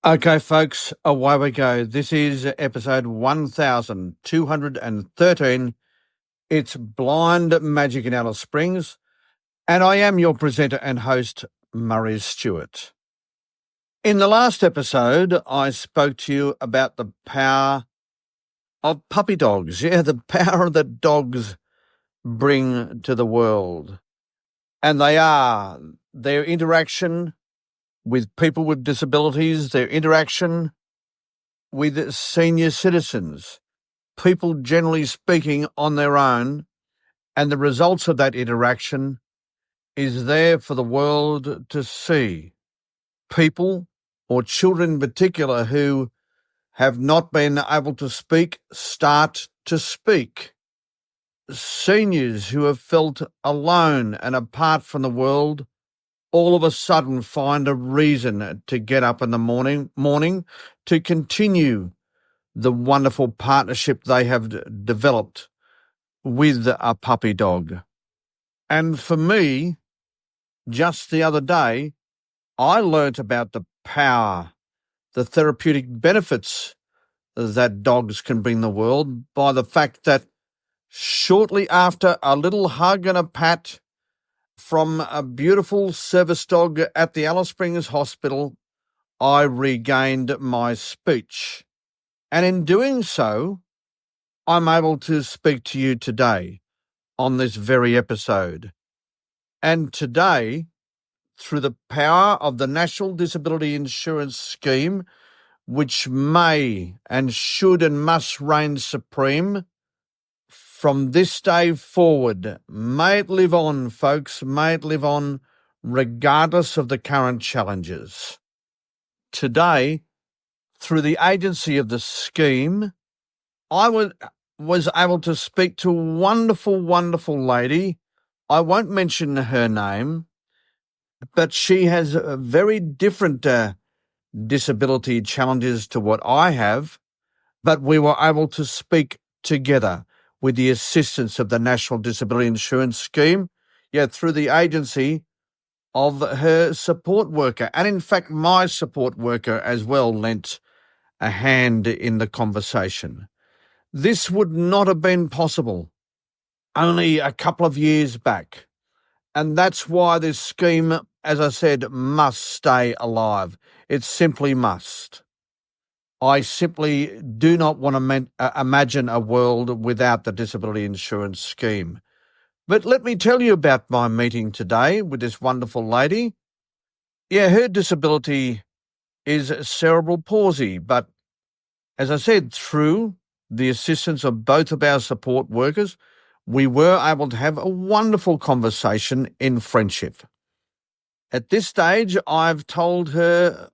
Okay, folks, away we go. This is episode 1213. It's Blind Magic in Alice Springs, and I am your presenter and host, Murray Stewart. In the last episode, I spoke to you about the power of puppy dogs. Yeah, the power that dogs bring to the world. And their interaction with people with disabilities, their interaction with senior citizens, people generally speaking on their own, and the results of that interaction is there for the world to see. People, or children in particular, who have not been able to speak, start to speak. Seniors who have felt alone and apart from the world all of a sudden find a reason to get up in the morning to continue the wonderful partnership they have developed with a puppy dog. And for me, just the other day, I learnt about the power, the therapeutic benefits that dogs can bring the world by the fact that shortly after a little hug and a pat from a beautiful service dog at the Alice Springs Hospital, I regained my speech. And in doing so, I'm able to speak to you today on this very episode. And today, through the power of the National Disability Insurance Scheme, which may and should and must reign supreme, from this day forward, may it live on, folks, may it live on, regardless of the current challenges. Today, through the agency of the scheme, I was able to speak to a wonderful, wonderful lady. I won't mention her name, but she has a very different disability challenges to what I have, but we were able to speak together with the assistance of the National Disability Insurance Scheme, through the agency of her support worker. And in fact, my support worker as well lent a hand in the conversation. This would not have been possible only a couple of years back. And that's why this scheme, as I said, must stay alive. It simply must. I simply do not want to imagine a world without the disability insurance scheme. But let me tell you about my meeting today with this wonderful lady. Her disability is cerebral palsy, but as I said, through the assistance of both of our support workers, we were able to have a wonderful conversation in friendship. At this stage, I've told her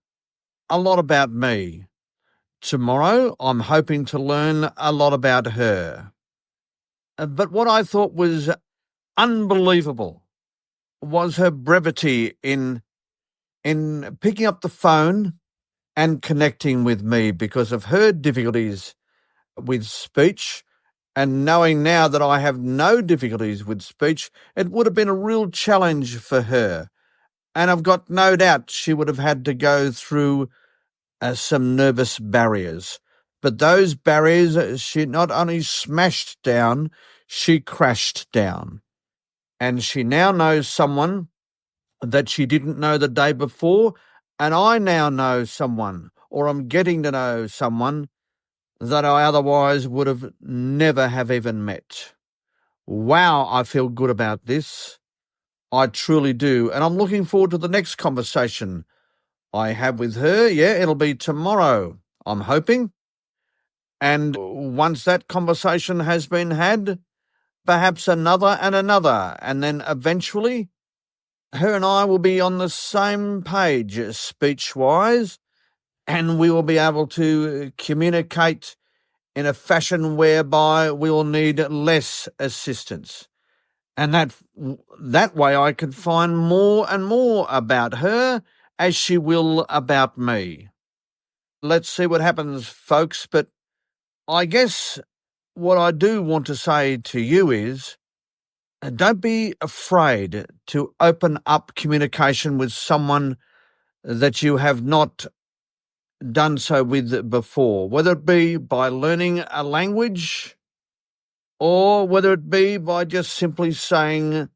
a lot about me. Tomorrow, I'm hoping to learn a lot about her. But what I thought was unbelievable was her brevity in picking up the phone and connecting with me because of her difficulties with speech. And knowing now that I have no difficulties with speech, it would have been a real challenge for her. And I've got no doubt she would have had to go through some nervous barriers. But those barriers, she not only smashed down, she crashed down. And she now knows someone that she didn't know the day before, and I now know someone, or I'm getting to know someone, that I otherwise would have never have even met. Wow, I feel good about this. I truly do. And I'm looking forward to the next conversation I have with her. It'll be tomorrow, I'm hoping. And once that conversation has been had, perhaps another and another. And then eventually, her and I will be on the same page speech-wise, and we will be able to communicate in a fashion whereby we will need less assistance. And that way I could find more and more about her as she will about me. Let's see what happens, folks. But I guess what I do want to say to you is, don't be afraid to open up communication with someone that you have not done so with before, whether it be by learning a language or whether it be by just simply saying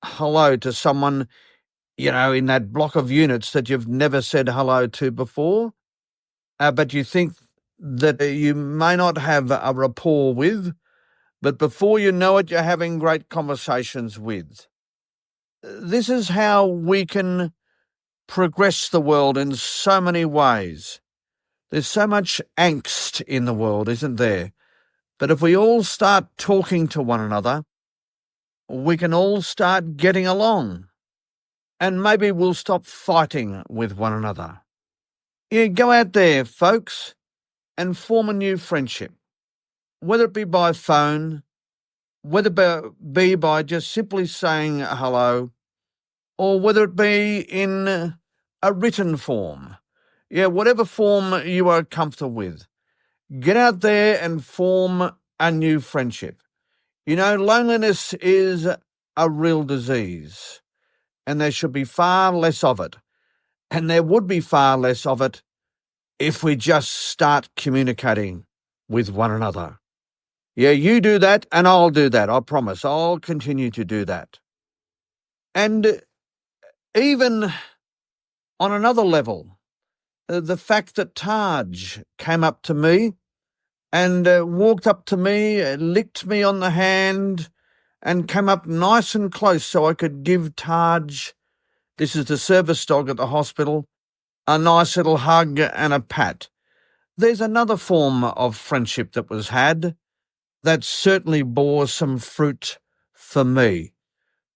hello to someone, in that block of units that you've never said hello to before, but you think that you may not have a rapport with, but before you know it, you're having great conversations with. This is how we can progress the world in so many ways. There's so much angst in the world, isn't there? But if we all start talking to one another, we can all start getting along. And maybe we'll stop fighting with one another. Yeah, go out there, folks, and form a new friendship. Whether it be by phone, whether it be by just simply saying hello, or whether it be in a written form. Yeah, whatever form you are comfortable with. Get out there and form a new friendship. Loneliness is a real disease, and there should be far less of it. And there would be far less of it if we just start communicating with one another. Yeah, you do that and I'll do that. I promise. I'll continue to do that. And even on another level, the fact that Taj came up to me and walked up to me, licked me on the hand, and came up nice and close so I could give Taj, this is the service dog at the hospital, a nice little hug and a pat. There's another form of friendship that was had that certainly bore some fruit for me.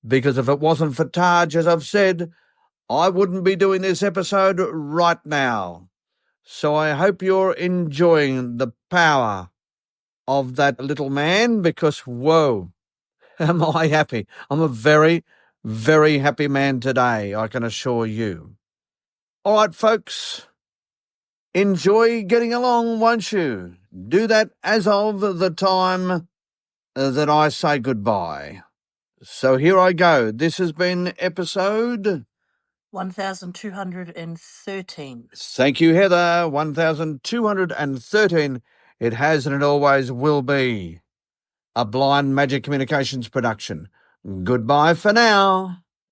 Because if it wasn't for Taj, as I've said, I wouldn't be doing this episode right now. So I hope you're enjoying the power of that little man, because, whoa, am I happy. I'm a very, very happy man today, I can assure you. All right, folks, enjoy getting along, won't you? Do that as of the time that I say goodbye. So here I go. This has been episode 1213. Thank you, Heather. 1213. It has and it always will be a Blind Magic Communications production. Goodbye for now.